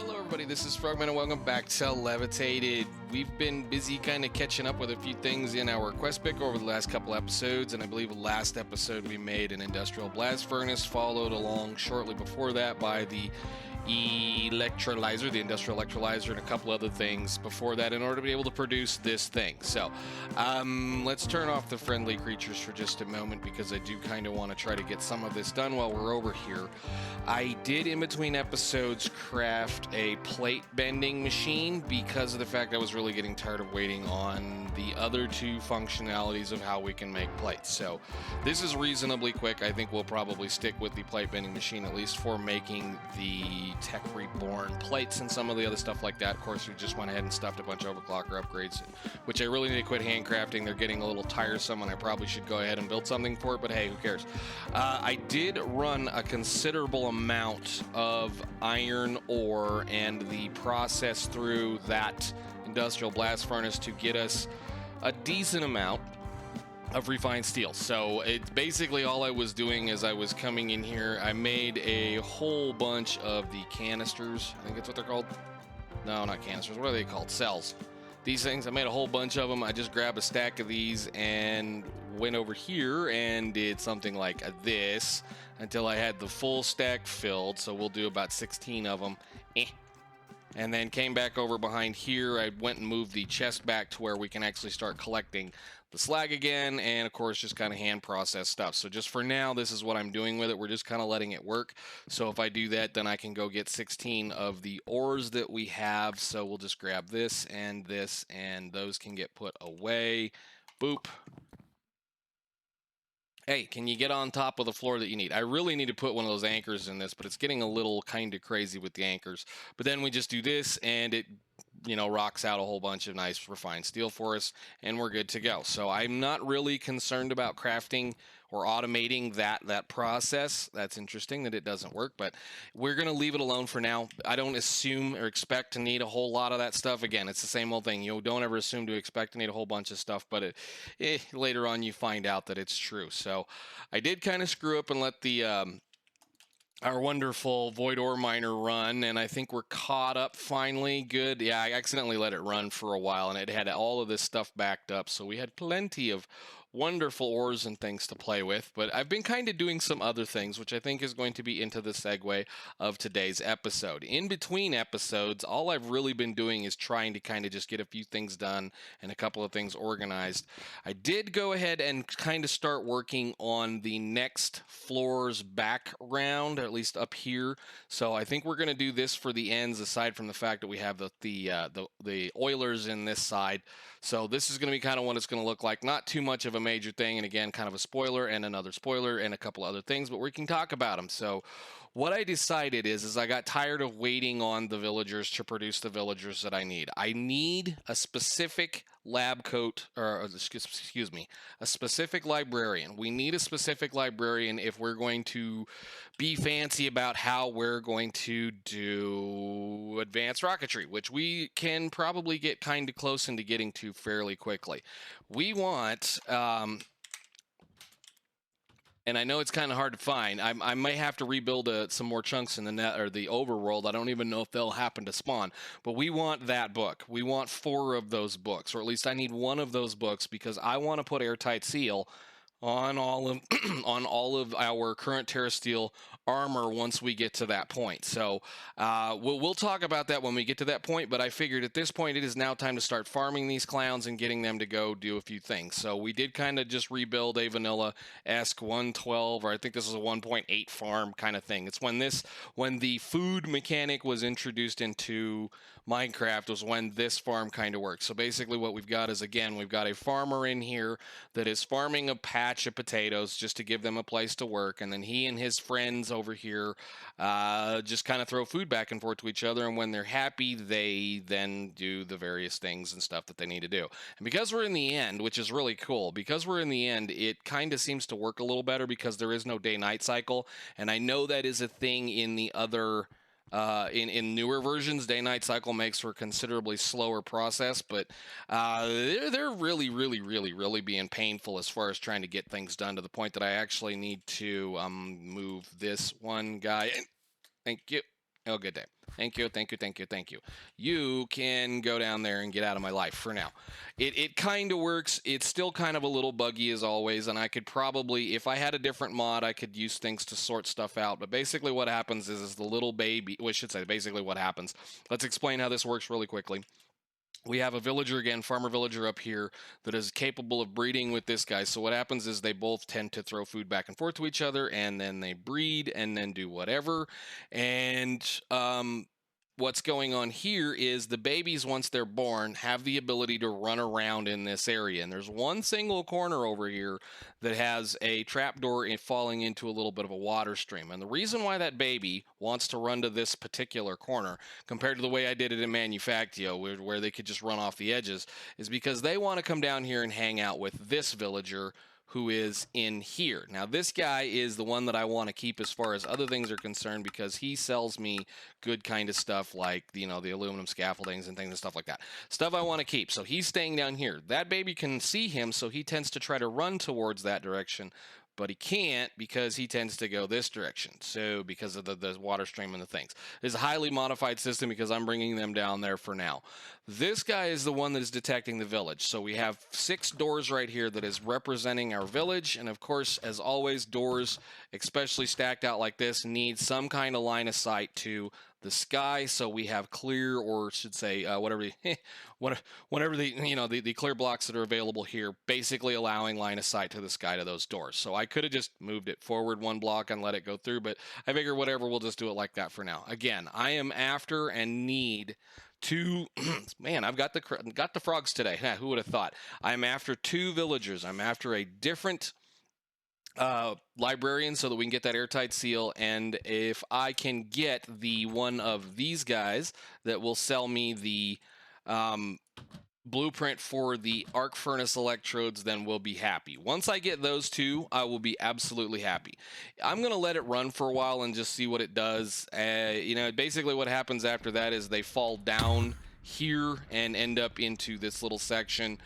Hello everybody, this is Frogman and welcome back to Levitated. We've been busy kind of catching up with a few things in our quest pick over the last couple episodes, and I believe last episode we made an industrial blast furnace, followed along shortly before that by the electrolyzer, the industrial electrolyzer, and a couple other things before that in order to be able to produce this thing. So let's turn off the friendly creatures for just a moment because I do kind of want to try to get some of this done while we're over here. I did in between episodes craft a plate bending machine because of the fact I was really getting tired of waiting on the other two functionalities of how we can make plates. So this is reasonably quick. I think we'll probably stick with the plate bending machine at least for making the Tech Reborn plates and some of the other stuff like that. Of course, we just went ahead and stuffed a bunch of overclocker upgrades, which I really need to quit handcrafting. They're getting a little tiresome and I probably should go ahead and build something for it, but hey, who cares? I did run a considerable amount of iron ore and the process through that industrial blast furnace to get us a decent amount of refined steel. So it's basically all I was doing as I was coming in here. I made a whole bunch of the canisters. I think that's what they're called. No, not canisters. What are they called? Cells. These things, I made a whole bunch of them. I just grabbed a stack of these and went over here and did something like this until I had the full stack filled. So we'll do about 16 of them. And then came back over behind here. I went and moved the chest back to where we can actually start collecting the slag again, and of course just kind of hand process stuff. So just for now, this is what I'm doing with it. We're just kind of letting it work. So if I do that, then I can go get 16 of the ores that we have. So we'll just grab this, and those can get put away. Boop. Hey, can you get on top of the floor that you need? I really need to put one of those anchors in this, but it's getting a little kind of crazy with the anchors. But then we just do this, and it, rocks out a whole bunch of nice refined steel for us, and we're good to go. So I'm not really concerned about crafting or automating that process. That's interesting that it doesn't work, but we're going to leave it alone for now. I don't assume or expect to need a whole lot of that stuff. Again, it's the same old thing. You don't ever assume to expect to need a whole bunch of stuff, but later on you find out that it's true. So I did kind of screw up and let the our wonderful void ore miner run, and I think we're caught up finally. Good. Yeah, I accidentally let it run for a while, and it had all of this stuff backed up, so we had plenty of wonderful ores and things to play with. But I've been kind of doing some other things, which I think is going to be into the segue of today's episode. In between episodes, all I've really been doing is trying to kind of just get a few things done and a couple of things organized. I did go ahead and kind of start working on the next floor's background, or at least up here. So I think we're going to do this for the ends, aside from the fact that we have the oilers in this side. So this is going to be kind of what it's going to look like. Not too much of a major thing, and again, kind of a spoiler and another spoiler and a couple other things, but we can talk about them. So what I decided is I got tired of waiting on the villagers to produce the villagers that I need. I need a specific lab coat, or excuse me, a specific librarian. We need a specific librarian if we're going to be fancy about how we're going to do advanced rocketry, which we can probably get kind of close into getting to fairly quickly. We want, and I know it's kind of hard to find. I may have to rebuild some more chunks in the net or the overworld. I don't even know if they'll happen to spawn, but we want that book. We want 4 of those books, or at least I need 1 of those books, because I want to put airtight seal on all of on all of our current TerraSteel armor once we get to that point. So we'll talk about that when we get to that point, but I figured at this point it is now time to start farming these clowns and getting them to go do a few things. So we did kind of just rebuild a vanilla-esque 112, or I think this is a 1.8 farm kind of thing. It's when the food mechanic was introduced into Minecraft was when this farm kind of works. So basically what we've got is, again, we've got a farmer in here that is farming a patch of potatoes just to give them a place to work, and then he and his friends over here just kind of throw food back and forth to each other, and when they're happy, they then do the various things and stuff that they need to do. And because we're in the end, which is really cool, because we're in the end, it kind of seems to work a little better because there is no day-night cycle, and I know that is a thing in the other in newer versions. Day-night cycle makes for a considerably slower process, but they're really being painful as far as trying to get things done, to the point that I actually need to move this one guy. Thank you. Oh, good day. Thank you, thank you, thank you, thank you. You can go down there and get out of my life for now. It kind of works. It's still kind of a little buggy as always, and I could probably, if I had a different mod, I could use things to sort stuff out. But basically what happens is the little baby, well, I should say basically what happens. Let's explain how this works really quickly. We have a villager again, farmer villager up here that is capable of breeding with this guy. So what happens is they both tend to throw food back and forth to each other, and then they breed and then do whatever. And what's going on here is the babies, once they're born, have the ability to run around in this area. And there's one single corner over here that has a trapdoor falling into a little bit of a water stream. And the reason why that baby wants to run to this particular corner, compared to the way I did it in Manufactio, where they could just run off the edges, is because they want to come down here and hang out with this villager who is in here. Now, this guy is the one that I want to keep as far as other things are concerned, because he sells me good kind of stuff like, you know, the aluminum scaffoldings and things and stuff like that. Stuff I want to keep. So he's staying down here. That baby can see him, so he tends to try to run towards that direction, but he can't because he tends to go this direction. So because of the water stream and the things. It's a highly modified system because I'm bringing them down there for now. This guy is the one that is detecting the village. So we have 6 doors right here that is representing our village. And of course, as always, doors, especially stacked out like this, need some kind of line of sight to the sky, so we have clear, or should say whatever the clear blocks that are available here, basically allowing line of sight to the sky to those doors. So I could have just moved it forward 1 block and let it go through, but I figure whatever, we'll just do it like that for now. Again, I am after and need 2 man, I've got the frogs today. Who would have thought? I'm after 2 villagers. I'm after a different librarian so that we can get that airtight seal, and if I can get the one of these guys that will sell me the blueprint for the arc furnace electrodes, then we'll be happy. Once I get those 2, I will be absolutely happy. I'm gonna let it run for a while and just see what it does. Basically what happens after that is they fall down here and end up into this little section.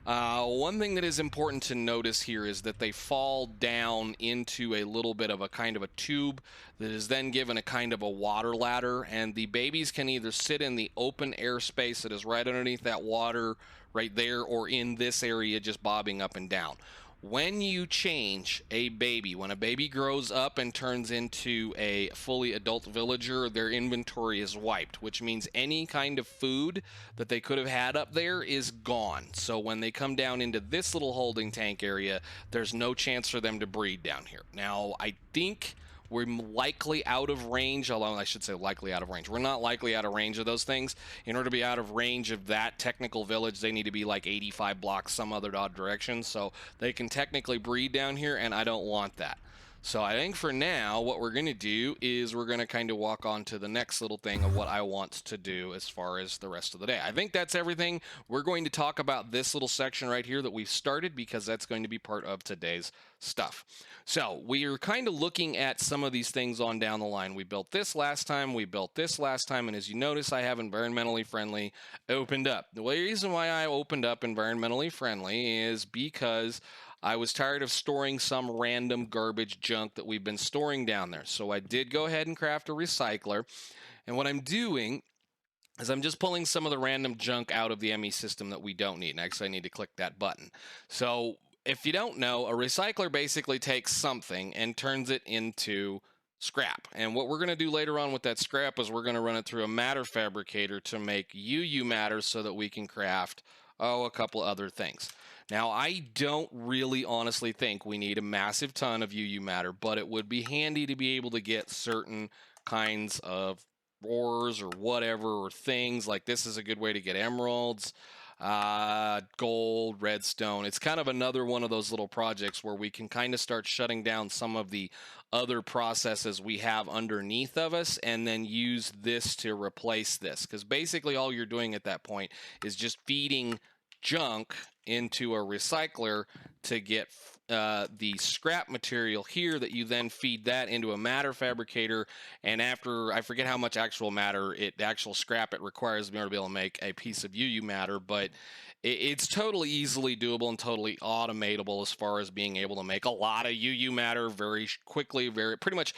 One thing that is important to notice here is that they fall down into a little bit of a kind of a tube that is then given a kind of a water ladder, and the babies can either sit in the open air space that is right underneath that water right there, or in this area just bobbing up and down. When you change a baby, when a baby grows up and turns into a fully adult villager, their inventory is wiped, which means any kind of food that they could have had up there is gone. So when they come down into this little holding tank area, there's no chance for them to breed down here. Now, I think we're likely out of range, although I should say likely out of range. We're not likely out of range of those things. In order to be out of range of that technical village, they need to be like 85 blocks some other odd direction, so they can technically breed down here, and I don't want that. So I think for now, what we're going to do is we're going to kind of walk on to the next little thing of what I want to do as far as the rest of the day. I think that's everything. We're going to talk about this little section right here that we've started, because that's going to be part of today's stuff. So we are kind of looking at some of these things on down the line. We built this last time, and as you notice, I have environmentally friendly opened up. The reason why I opened up environmentally friendly is because I was tired of storing some random garbage junk that we've been storing down there. So I did go ahead and craft a recycler. And what I'm doing is I'm just pulling some of the random junk out of the ME system that we don't need. And actually, I need to click that button. So if you don't know, a recycler basically takes something and turns it into scrap. And what we're going to do later on with that scrap is we're going to run it through a matter fabricator to make UU matter so that we can craft, a couple other things. Now, I don't really honestly think we need a massive ton of UU matter, but it would be handy to be able to get certain kinds of ores or whatever, or things like this is a good way to get emeralds, gold, redstone. It's kind of another one of those little projects where we can kind of start shutting down some of the other processes we have underneath of us and then use this to replace this, because basically all you're doing at that point is just feeding junk into a recycler to get the scrap material here that you then feed that into a matter fabricator. And after, I forget how much actual matter, actual scrap it requires in order to be able to make a piece of UU matter, but it's totally easily doable and totally automatable as far as being able to make a lot of UU matter very quickly, pretty much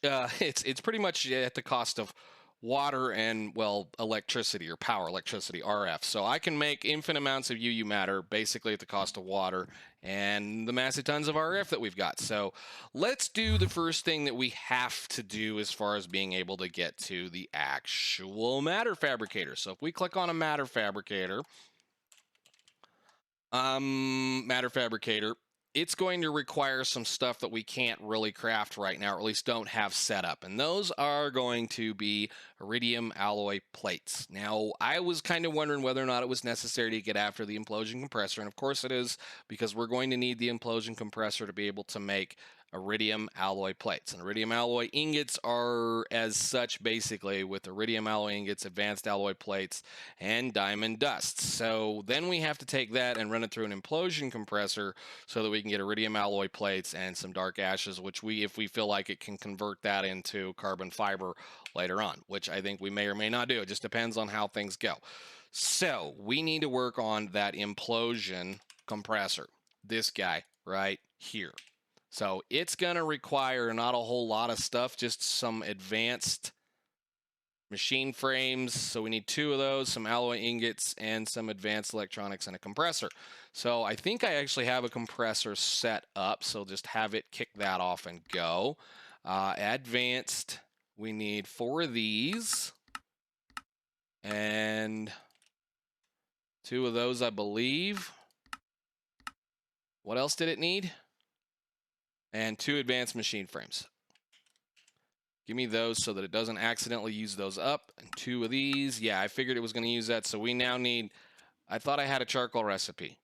it's pretty much at the cost of water and, well, electricity or power, electricity, RF. So I can make infinite amounts of UU matter basically at the cost of water and the massive tons of RF that we've got. So let's do the first thing that we have to do as far as being able to get to the actual matter fabricator. So if we click on a matter fabricator, it's going to require some stuff that we can't really craft right now, or at least don't have set up. And those are going to be iridium alloy plates. Now, I was kind of wondering whether or not it was necessary to get after the implosion compressor. And of course it is, because we're going to need the implosion compressor to be able to make iridium alloy plates. And iridium alloy ingots are as such, basically, with iridium alloy ingots, advanced alloy plates, and diamond dust. So then we have to take that and run it through an implosion compressor so that we can get iridium alloy plates and some dark ashes, which if we feel like it, can convert that into carbon fiber later on, which I think we may or may not do. It just depends on how things go. So we need to work on that implosion compressor, this guy right here. So it's going to require not a whole lot of stuff, just some advanced machine frames. So we need 2 of those, some alloy ingots, and some advanced electronics and a compressor. So I think I actually have a compressor set up, so just have it kick that off and go. Advanced, we need 4 of these, and 2 of those, I believe. What else did it need? And 2 advanced machine frames. Give me those so that it doesn't accidentally use those up. And 2 of these. Yeah, I figured it was going to use that. So we now need... I thought I had a charcoal recipe.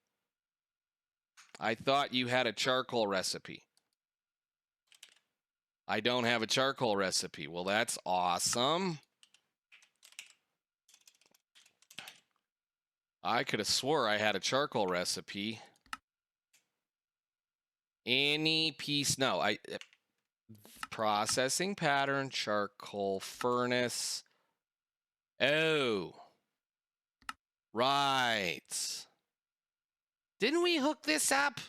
I thought you had a charcoal recipe. I don't have a charcoal recipe. Well, that's awesome. I could have swore I had a charcoal recipe. Any piece... No, processing pattern, charcoal furnace. Oh. Right. Didn't we hook this up?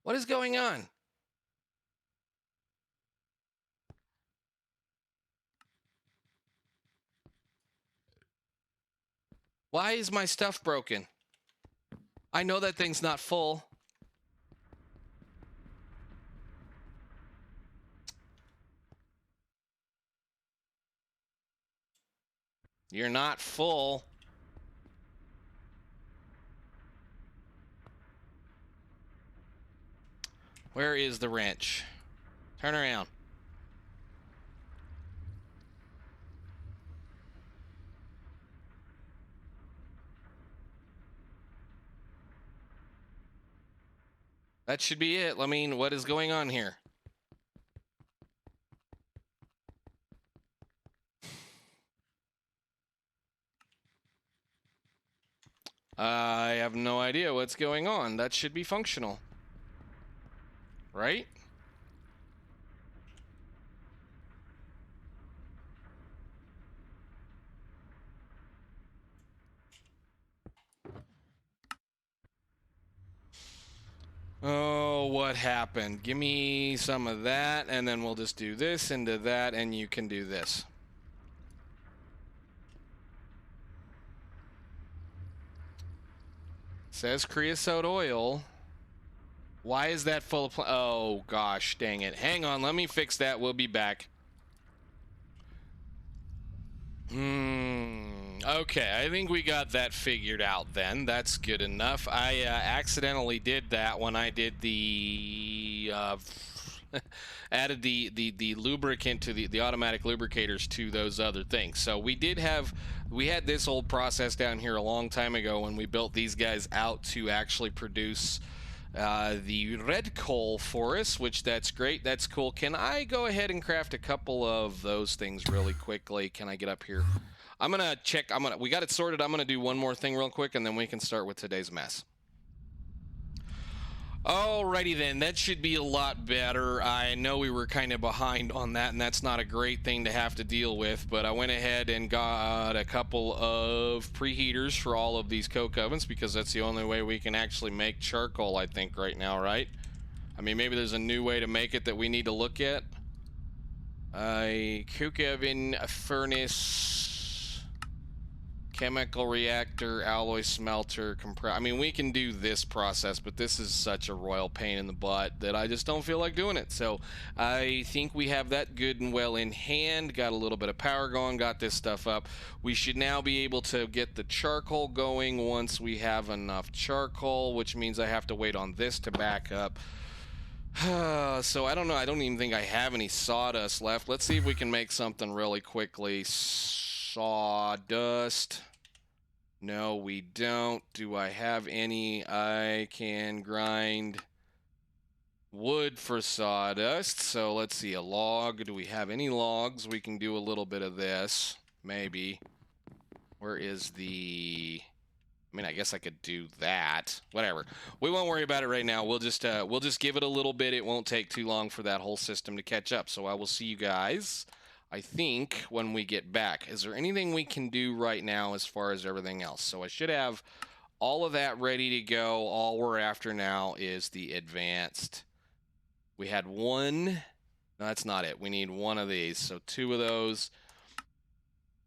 What is going on? Why is my stuff broken? I know that thing's not full. You're not full. Where is the wrench? Turn around. That should be it. I mean, what is going on here? I have no idea what's going on. That should be functional. Right? Oh, what happened? Give me some of that, and then we'll just do this into that, and you can do this. Says creosote oil. Why is that full of... Oh, gosh, dang it. Hang on, let me fix that. We'll be back. Okay, I think we got that figured out then. That's good enough. I accidentally did that when I did the... added the lubricant to the automatic lubricators to those other things. So we had this old process down here a long time ago when we built these guys out to actually produce the red coal for us, which that's great. That's cool. Can I go ahead and craft a couple of those things really quickly? Can I get up here? I'm gonna check. We got it sorted. I'm gonna do one more thing real quick, and then we can start with today's mess. Alrighty then, that should be a lot better. I know we were kind of behind on that, and that's not a great thing to have to deal with, but I went ahead and got a couple of preheaters for all of these coke ovens, because that's the only way we can actually make charcoal, I think, right now, right? I mean, maybe there's a new way to make it that we need to look at. A coke oven, a furnace, chemical reactor, alloy smelter, compressor. I mean, we can do this process, but this is such a royal pain in the butt that I just don't feel like doing it. So I think we have that good and well in hand. Got a little bit of power going, got this stuff up. We should now be able to get the charcoal going once we have enough charcoal, which means I have to wait on this to back up. So I don't know. I don't even think I have any sawdust left. Let's see if we can make something really quickly. Sawdust. No, we don't. Do I have any? I can grind wood for sawdust. So let's see, a log. Do we have any logs? We can do a little bit of this. Maybe. Where is the... I mean, I guess I could do that. Whatever. We won't worry about it right now. We'll just give it a little bit. It won't take too long for that whole system to catch up. So I will see you guys, I think, when we get back. Is there anything we can do right now as far as everything else? So I should have all of that ready to go. All we're after now is the advanced. We had one. No, that's not it. We need one of these. So 2 of those.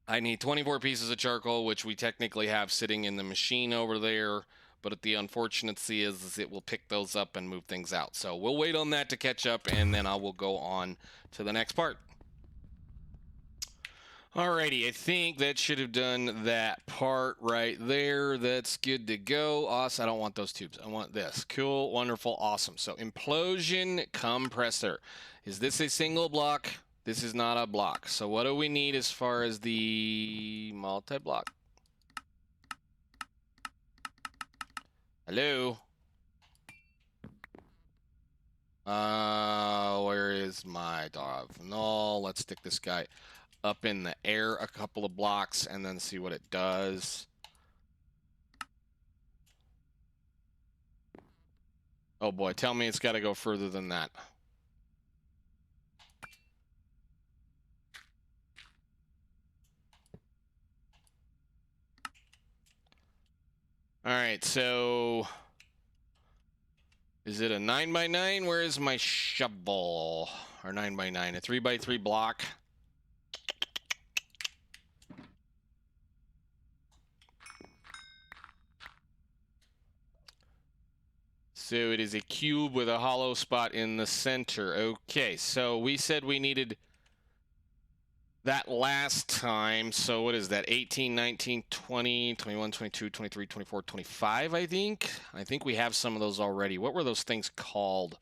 I need 24 pieces of charcoal, which we technically have sitting in the machine over there. But the unfortunacy is it will pick those up and move things out. So we'll wait on that to catch up, and then I will go on to the next part. Alrighty, I think that should have done that part right there. That's good to go. Awesome. I don't want those tubes. I want this. Cool, wonderful, awesome. So Implosion Compressor. Is this a single block? This is not a block. So what do we need as far as the multi-block? Hello? Where is my dog? No, let's stick this guy up in the air a couple of blocks and then see what it does. Oh boy, tell me it's got to go further than that. All right, so is it a 9x9? Where is my shovel? Or 9x9, a 3x3 block. So it is a cube with a hollow spot in the center. Okay, so we said we needed that last time. So what is that? 18, 19, 20, 21, 22, 23, 24, 25, I think. I think we have some of those already. What were those things called?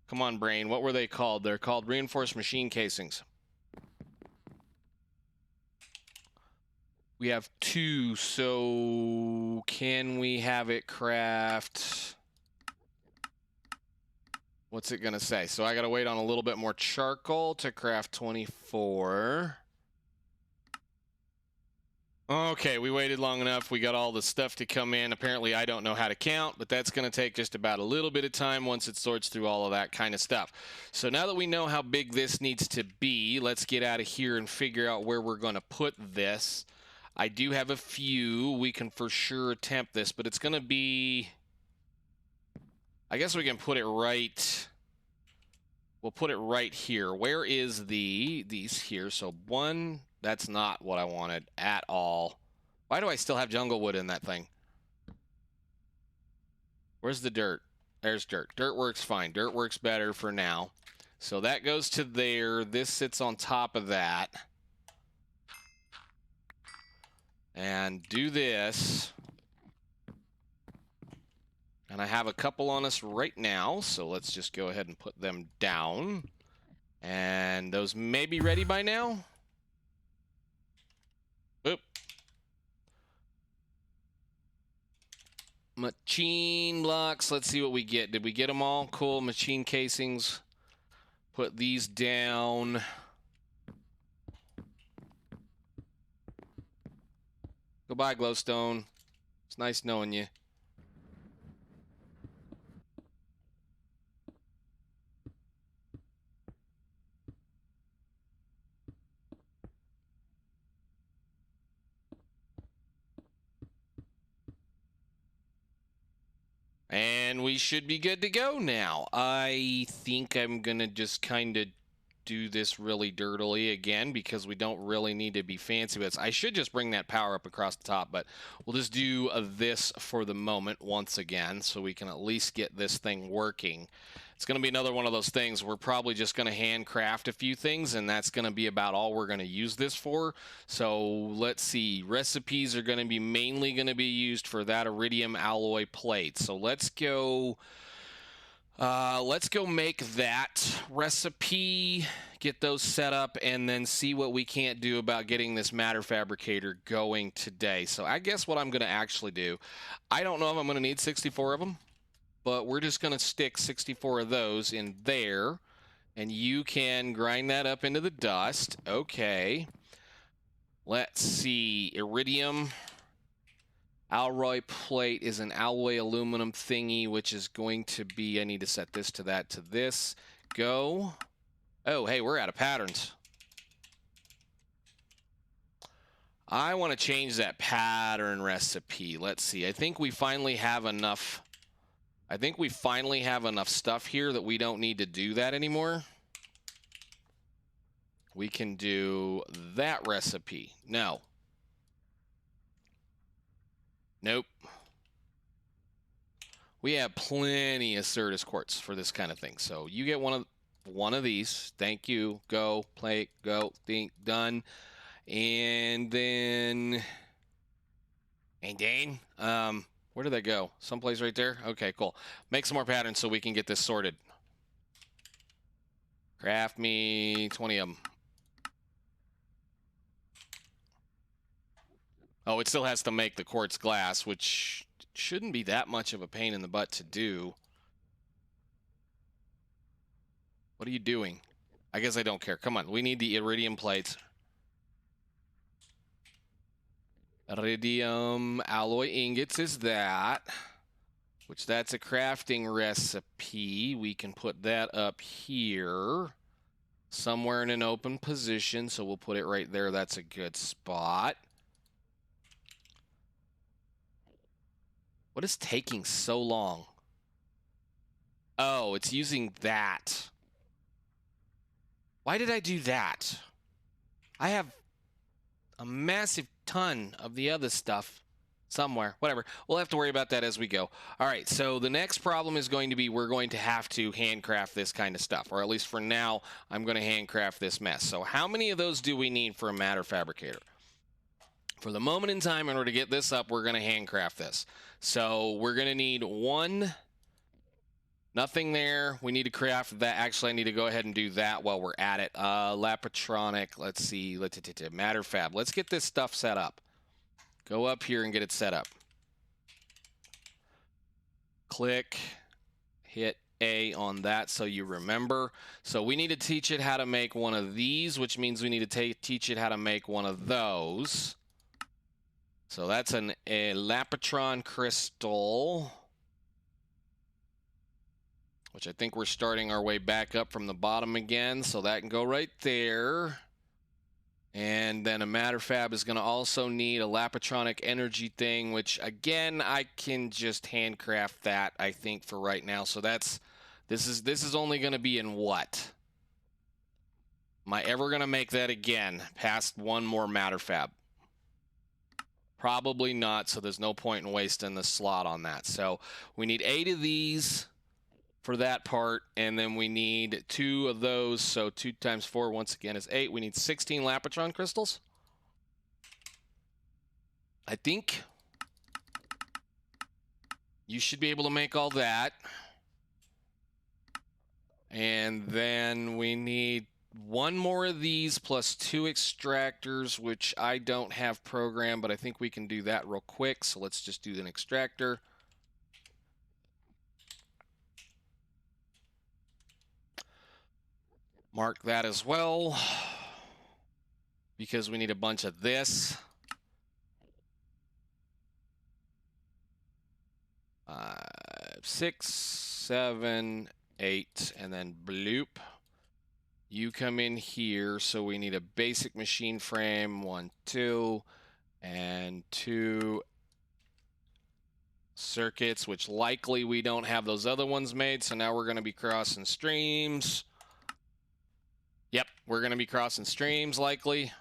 Come on, brain. What were they called? They're called reinforced machine casings. We have 2, so can we have it craft... What's it gonna say? So I gotta wait on a little bit more charcoal to craft 24. Okay, we waited long enough. We got all the stuff to come in. Apparently I don't know how to count, but that's gonna take just about a little bit of time once it sorts through all of that kind of stuff. So now that we know how big this needs to be, let's get out of here and figure out where we're gonna put this. I do have a few. We can for sure attempt this, but it's gonna be... I guess we can put it right... We'll put it right here. Where is these here? So 1, that's not what I wanted at all. Why do I still have jungle wood in that thing? Where's the dirt? There's dirt. Dirt works fine. Dirt works better for now. So that goes to there. This sits on top of that. And do this. And I have a couple on us right now, so let's just go ahead and put them down. And those may be ready by now. Oop. Machine blocks. Let's see what we get. Did we get them all? Cool. Machine casings. Put these down. Goodbye, glowstone. It's nice knowing you. And we should be good to go now. I think I'm going to just kind of do this really dirtily again because we don't really need to be fancy with this. I should just bring that power up across the top, but we'll just do this for the moment once again so we can at least get this thing working. It's going to be another one of those things. We're probably just going to handcraft a few things, and that's going to be about all we're going to use this for. So let's see. Recipes are going to be mainly going to be used for that iridium alloy plate. So let's go make that recipe, get those set up, and then see what we can't do about getting this matter fabricator going today. So I guess what I'm going to actually do, I don't know if I'm going to need 64 of them, but we're just going to stick 64 of those in there, and you can grind that up into the dust. Okay. Let's see. Iridium alloy plate is an alloy aluminum thingy, which is going to be, I need to set this to that to this. Go. Oh, hey, we're out of patterns. I want to change that pattern recipe. Let's see. I think we finally have enough. I think we finally have enough stuff here that we don't need to do that anymore. We can do that recipe. No. Nope. We have plenty of Certus quartz for this kind of thing. So you get one of these. Thank you. Go. Plate. Go. Think. Done. And then... where did that go? Someplace right there? Okay, cool. Make some more patterns so we can get this sorted. Craft me 20 of them. Oh, it still has to make the quartz glass, which shouldn't be that much of a pain in the butt to do. What are you doing? I guess I don't care. Come on, we need the iridium plates. Iridium alloy ingots is that, which that's a crafting recipe. We can put that up here somewhere in an open position, so we'll put it right there. That's a good spot. What is taking so long? Oh, it's using that. Why did I do that? I have a massive ton of the other stuff somewhere. Whatever. We'll have to worry about that as we go. All right, so the next problem is going to be we're going to have to handcraft this kind of stuff, or at least for now, I'm going to handcraft this mess. So how many of those do we need for a matter fabricator? For the moment in time, in order to get this up, we're going to handcraft this. So we're going to need one. Nothing there. We need to craft that. Actually, I need to go ahead and do that while we're at it. Lapatronic. Let's see. Matter fab. Let's get this stuff set up. Go up here and get it set up. Click. Hit A on that so you remember. So we need to teach it how to make one of these, which means we need to teach it how to make one of those. So that's a Lapatron crystal, which I think we're starting our way back up from the bottom again. So that can go right there. And then a matter fab is going to also need a Lapatronic energy thing, which again, I can just handcraft that, I think, for right now. So this is only going to be in what? Am I ever going to make that again past one more matter fab? Probably not, so there's no point in wasting the slot on that. So we need 8 of these for that part, and then we need 2 of those. So 2 times 4 once again is 8. We need 16 Lapatron crystals. I think you should be able to make all that. And then we need 1 more of these plus 2 extractors, which I don't have programmed, but I think we can do that real quick. So let's just do an extractor. Mark that as well, because we need a bunch of this. 6, 7, 8, and then bloop. You come in here, so we need a basic machine frame, 1, 2, and 2 circuits, which likely we don't have those other ones made, so now we're going to be crossing streams. Yep, we're going to be crossing streams likely.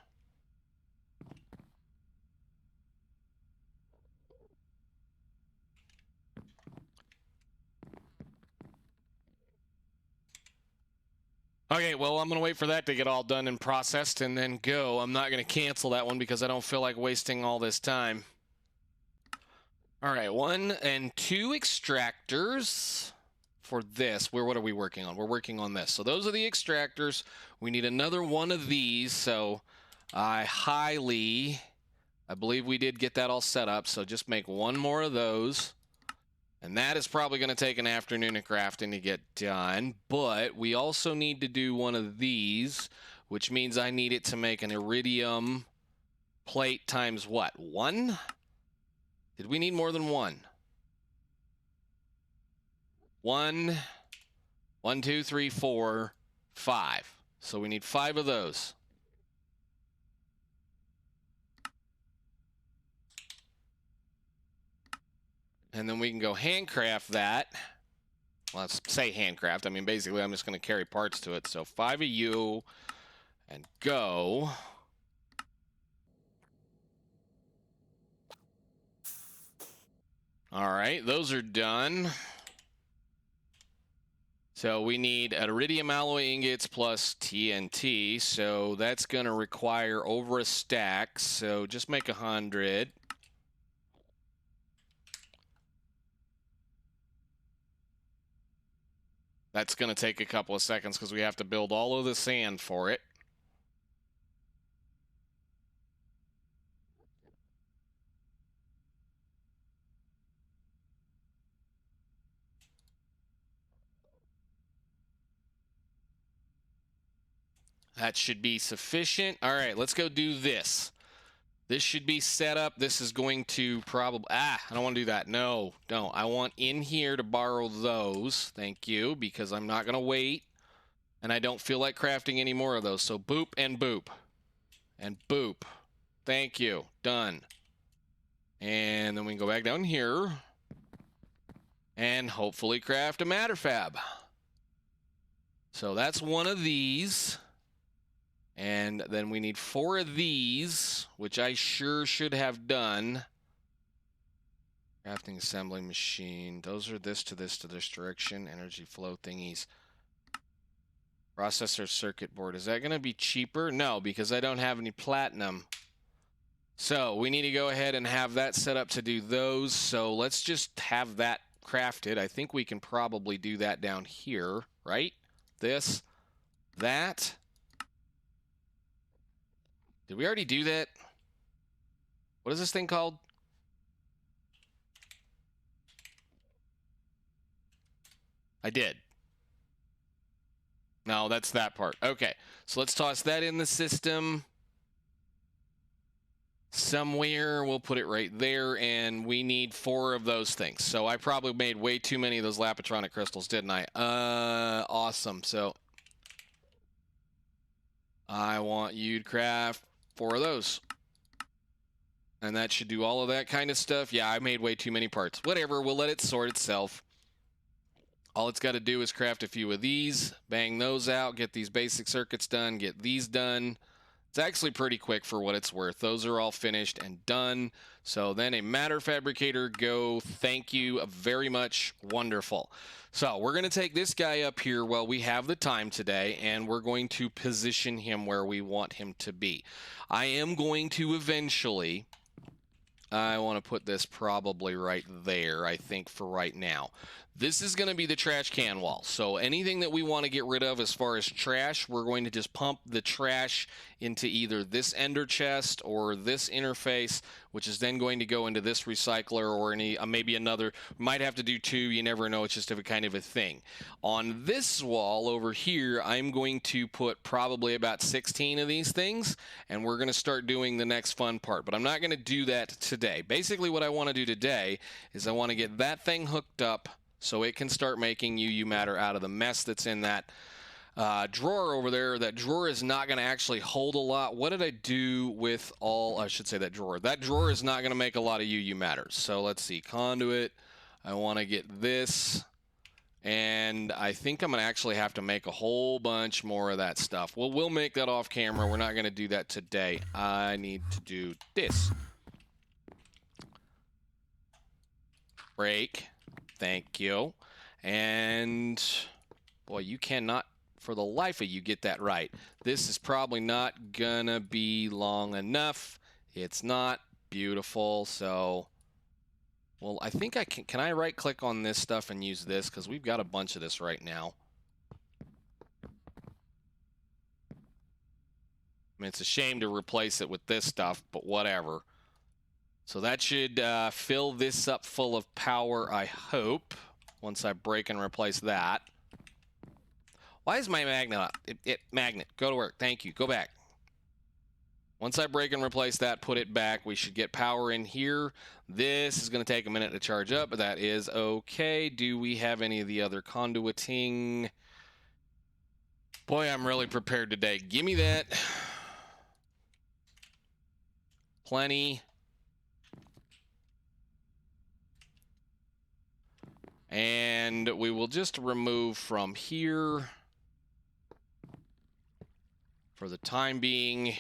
Okay, well, I'm going to wait for that to get all done and processed and then go. I'm not going to cancel that one because I don't feel like wasting all this time. All right, 1 and 2 extractors for this. What are we working on? We're working on this. So those are the extractors. We need another one of these. So I believe we did get that all set up. So just make one more of those. And that is probably going to take an afternoon of crafting to get done. But we also need to do one of these, which means I need it to make an iridium plate times what? 1? Did we need more than 1? 1, 1, 2, 3, 4, 5. So we need 5 of those. And then we can go handcraft that. Well, let's say handcraft. I mean, basically, I'm just going to carry parts to it. So 5 of you and go. All right, those are done. So we need iridium alloy ingots plus TNT. So that's going to require over a stack. So just make 100. That's going to take a couple of seconds because we have to build all of the sand for it. That should be sufficient. All right, let's go do this. This should be set up. This is going to probably... I don't want to do that. No, don't. I want in here to borrow those. Thank you, because I'm not going to wait. And I don't feel like crafting any more of those. So boop and boop. And boop. Thank you. Done. And then we can go back down here. And hopefully craft a matter fab. So that's one of these. And then we need 4 of these, which I sure should have done. Crafting assembly machine. Those are this to this direction. Energy flow thingies. Processor circuit board. Is that going to be cheaper? No, because I don't have any platinum. So we need to go ahead and have that set up to do those. So let's just have that crafted. I think we can probably do that down here, right? This, that. Did we already do that? What is this thing called? I did. No, that's that part. Okay, so let's toss that in the system. Somewhere, we'll put it right there, and we need 4 of those things. So I probably made way too many of those Lapitronic crystals, didn't I? Awesome. So I want you to craft 4 of those. And that should do all of that kind of stuff. Yeah, I made way too many parts. Whatever, we'll let it sort itself. All it's got to do is craft a few of these, bang those out, get these basic circuits done, get these done. It's actually pretty quick for what it's worth. Those are all finished and done. So then a matter fabricator, go. Thank you very much. Wonderful. So we're going to take this guy up here while we have the time today, and we're going to position him where we want him to be. I am going to eventually... I want to put this probably right there, I think, for right now. This is going to be the trash can wall. So anything that we want to get rid of as far as trash, we're going to just pump the trash into either this ender chest or this interface, which is then going to go into this recycler or any maybe another. Might have to do 2. You never know. It's just a kind of a thing. On this wall over here, I'm going to put probably about 16 of these things, and we're going to start doing the next fun part. But I'm not going to do that today. Basically, what I want to do today is I want to get that thing hooked up so it can start making UU matter out of the mess that's in that drawer over there. That drawer is not going to actually hold a lot. What did I do with all, I should say that drawer. That drawer is not going to make a lot of UU matters. So let's see, conduit. I want to get this. And I think I'm going to actually have to make a whole bunch more of that stuff. Well, we'll make that off camera. We're not going to do that today. I need to do this. Break. Thank you. And boy, you cannot, for the life of you, get that right. This is probably not going to be long enough. It's not beautiful, so... Well, I think I can I right click on this stuff and use this? Because we've got a bunch of this right now. I mean, it's a shame to replace it with this stuff, but whatever. So that should fill this up full of power, I hope, once I break and replace that. Why is my magnet up? Magnet, go to work. Thank you. Go back. Once I break and replace that, put it back, we should get power in here. This is going to take a minute to charge up, but that is okay. Do we have any of the other conduiting? Boy, I'm really prepared today. Give me that. Plenty. And we will just remove from here for the time being.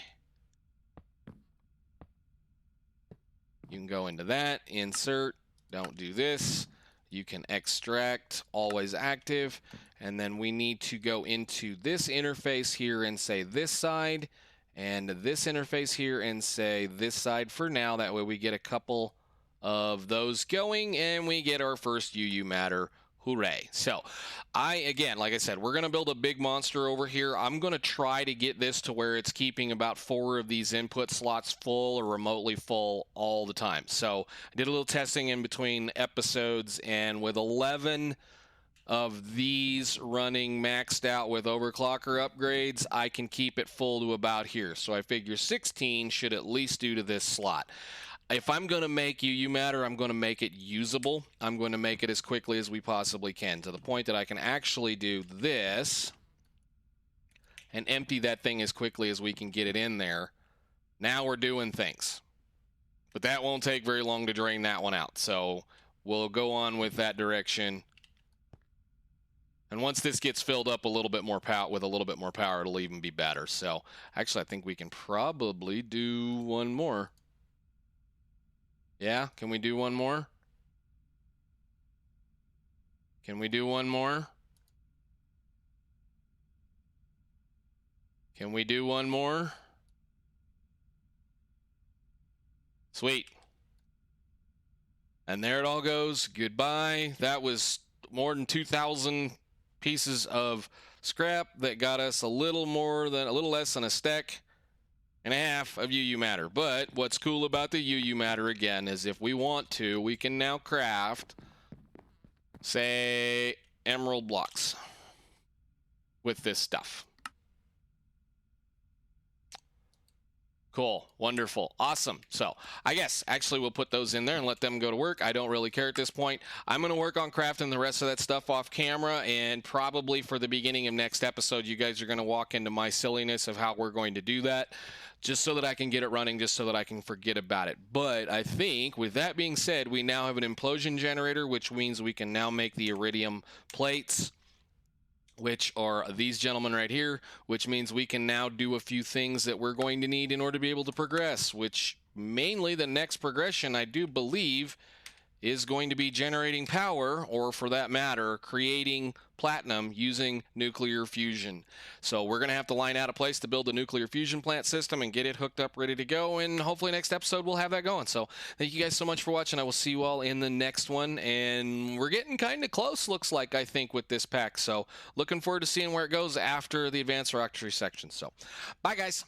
You can go into that, insert, don't do this. You can extract, always active. And then we need to go into this interface here and say this side, and this interface here and say this side for now. That way we get a couple of those going and we get our first UU matter. Hooray. So again, like I said, we're going to build a big monster over here. I'm going to try to get this to where it's keeping about 4 of these input slots full or remotely full all the time. So I did a little testing in between episodes, and with 11 of these running maxed out with overclocker upgrades, I can keep it full to about here. So I figure 16 should at least do to this slot. If I'm going to make UU matter, I'm going to make it usable. I'm going to make it as quickly as we possibly can, to the point that I can actually do this and empty that thing as quickly as we can get it in there. Now we're doing things. But that won't take very long to drain that one out. So we'll go on with that direction. And once this gets filled up a little bit more power, with a little bit more power, it'll even be better. So actually, I think we can probably do one more. Yeah, can we do one more? Can we do one more? Can we do one more? Sweet. And there it all goes. Goodbye. That was more than 2,000 pieces of scrap that got us a little less than a stack and a half of UU matter. But what's cool about the UU matter, again, is if we want to, we can now craft, say, emerald blocks with this stuff. Cool. Wonderful. Awesome. So I guess actually we'll put those in there and let them go to work. I don't really care at this point. I'm going to work on crafting the rest of that stuff off camera, and probably for the beginning of next episode, you guys are going to walk into my silliness of how we're going to do that, just so that I can get it running, just so that I can forget about it. But I think with that being said, we now have an implosion generator, which means we can now make the iridium plates, which are these gentlemen right here, which means we can now do a few things that we're going to need in order to be able to progress, which mainly the next progression, I do believe, is going to be generating power, or for that matter, creating platinum using nuclear fusion. So we're going to have to line out a place to build a nuclear fusion plant system and get it hooked up, ready to go, and hopefully next episode we'll have that going. So thank you guys so much for watching. I will see you all in the next one, and we're getting kind of close, looks like, I think, with this pack. So looking forward to seeing where it goes after the advanced rocketry section. So bye, guys.